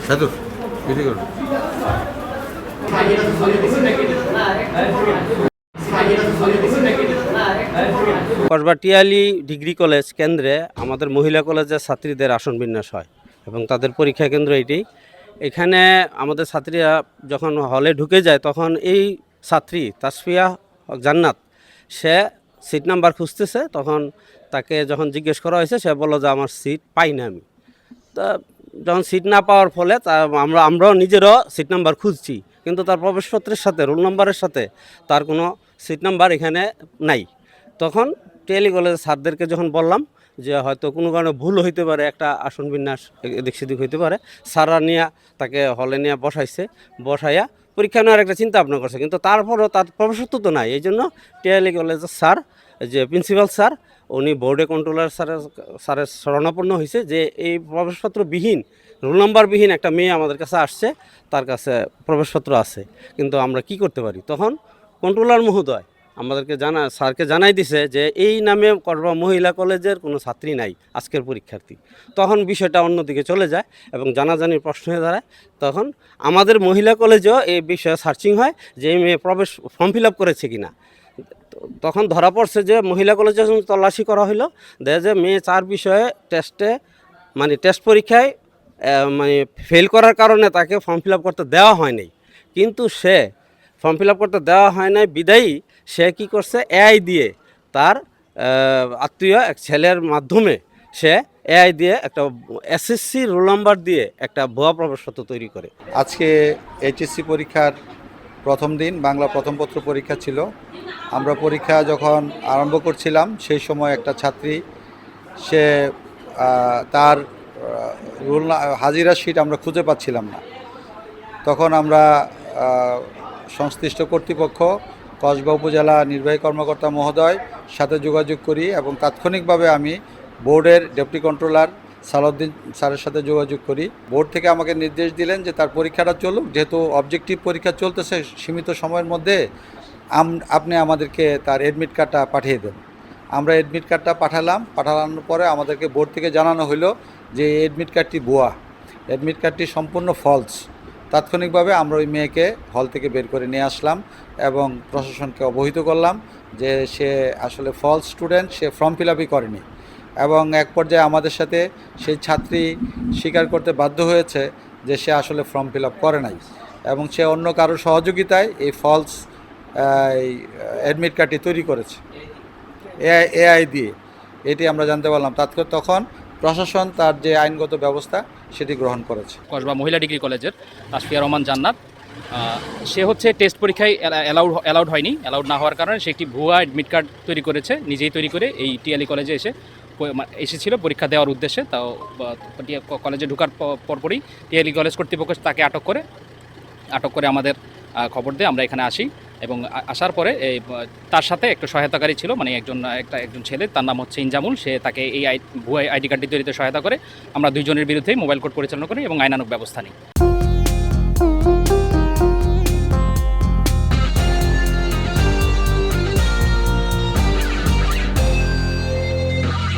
সাধু এটি করুন। কসবা টিয়ালি ডিগ্রি কলেজ কেন্দ্রে আমাদের মহিলা কলেজের ছাত্রীদের আসন বিন্যাস হয় এবং তাদের পরীক্ষা কেন্দ্র এটি। এখানে আমাদের ছাত্রীরা যখন হলে ঢুকে যায় তখন এই ছাত্রী তাসফিয়া জান্নাত সে সিট নাম্বার খুঁজতেছে, তখন তাকে যখন জিজ্ঞেস করা হয়েছে সে বলল যে আমার সিট পাই না আমি। তা যখন সিট না পাওয়ার ফলে আমরাও নিজেরও সিট নাম্বার খুঁজছি, কিন্তু তার প্রবেশপত্রের সাথে রোল নাম্বারের সাথে তার কোনো সিট নাম্বার এখানে নাই। তখন টিএলি কলেজের স্যারদেরকে যখন বললাম যে হয়তো কোনো কারণে ভুল হইতে পারে, একটা আসন বিন্যাস এদিক সেদিক হইতে পারে, স্যাররা নিয়ে তাকে হলে নিয়ে বসাইয়া পরীক্ষা নেওয়ার একটা চিন্তা ভাবনা করছে, কিন্তু তারপরও তার প্রবেশত্ব তো নাই। এই জন্য টিএলি কলেজের স্যার, যে প্রিন্সিপাল স্যার, উনি বোর্ডে কন্ট্রোলার স্যারের শরণাপন্ন হয়েছে যে এই প্রবেশপত্রবিহীন, রোল নাম্বারবিহীন একটা মেয়ে আমাদের কাছে আসছে, তার কাছে প্রবেশপত্র আছে, কিন্তু আমরা কি করতে পারি। তখন কন্ট্রোলার মহোদয় আমাদেরকে স্যারকে জানাই দিছে যে এই নামে কসবা মহিলা কলেজের কোনো ছাত্রী নাই আজকের পরীক্ষার্থী। তখন বিষয়টা অন্যদিকে চলে যায় এবং জানাজানির প্রশ্ন হয়ে দাঁড়ায়। তখন আমাদের মহিলা কলেজেও এই বিষয়ে সার্চিং হয় যে এই মেয়ে ফর্ম ফিল আপ করেছে কিনা। তখন ধরা পড়ছে যে মহিলা কলেজে যখন তল্লাশি করা হলো, দেখা যায় মেয়ে 4 বিষয়ে টেস্ট পরীক্ষায় ফেল করার কারণে তাকে ফর্ম ফিল আপ করতে দেওয়া হয় নাই। কিন্তু সে ফর্ম ফিল আপ করতে দেওয়া হয় নাই বিদায়ী সে কী করছে, এআই দিয়ে তার আত্মীয় এক ছেলের মাধ্যমে সে এআই দিয়ে একটা এসএসসি রোল নাম্বার দিয়ে একটা ভুয়া প্রবেশপত্র তৈরি করে। আজকে এইচএসসি পরীক্ষার প্রথম দিন, বাংলা প্রথম পত্র পরীক্ষা ছিল। আমরা পরীক্ষা যখন আরম্ভ করছিলাম সেই সময় একটা ছাত্রী সে তার হাজিরা শিট আমরা খুঁজে পাচ্ছিলাম না। তখন আমরা সংশ্লিষ্ট কর্তৃপক্ষ, কসবা উপজেলা নির্বাহী কর্মকর্তা মহোদয় সাথে যোগাযোগ করি এবং তাৎক্ষণিকভাবে আমি বোর্ডের ডেপুটি কন্ট্রোলার সালাউদ্দিন স্যারের সাথে যোগাযোগ করি। বোর্ড থেকে আমাকে নির্দেশ দিলেন যে তার পরীক্ষাটা চলুক, যেহেতু অবজেক্টিভ পরীক্ষা চলতেছে সীমিত সময়ের মধ্যে, আপনি আমাদেরকে তার অ্যাডমিট কার্ডটা পাঠিয়ে দেন। আমরা অ্যাডমিট কার্ডটা পাঠানোর পরে আমাদেরকে বোর্ড থেকে জানানো হলো যে অ্যাডমিট কার্ডটি ভুয়া, অ্যাডমিট কার্ডটি সম্পূর্ণ ফলস। তাৎক্ষণিকভাবে আমরা ওই মেয়েকে হল থেকে বের করে নিয়ে আসলাম এবং প্রশাসনকে অবহিত করলাম যে সে আসলে ফলস স্টুডেন্ট, সে ফর্ম ফিল আপই করেনি। এবং এক পর্যায়ে আমাদের সাথে সেই ছাত্রী স্বীকার করতে বাধ্য হয়েছে যে সে আসলে ফর্ম ফিল আপ করে নাই এবং সে অন্য কারোর সহযোগিতায় এই ফলস অ্যাডমিট কার্ডটি তৈরি করেছে এআই দিয়ে। এটি আমরা জানতে পারলাম। তখন প্রশাসন তার যে আইনগত ব্যবস্থা সেটি গ্রহণ করেছে। কসবা মহিলা ডিগ্রি কলেজের তাসফিয়া রহমান জান্নাত, সে হচ্ছে টেস্ট পরীক্ষায় অ্যালাউড হয়নি। অ্যালাউড না হওয়ার কারণে সে একটি ভুয়া অ্যাডমিট কার্ড তৈরি করেছে, নিজেই তৈরি করে এই টিএলি কলেজে এসেছিল পরীক্ষা দেওয়ার উদ্দেশ্যে। তাও কলেজে ঢোকার পরপরই টিএলি কলেজ কর্তৃপক্ষ তাকে আটক করে আমাদের খবর দিয়ে আমরা এখানে আসি এবং আসার পরে তার সাথে একটা সহায়তাকারী ছিল, মানে একজন ছেলে, তার নাম হচ্ছে ইনজামুল। সে তাকে এই ভুয়া আইডি কার্ডটি তৈরিতে সহায়তা করে। আমরা দুইজনের বিরুদ্ধে মোবাইল কোর্ট পরিচালনা করি এবং আইনানুগ ব্যবস্থা নিই।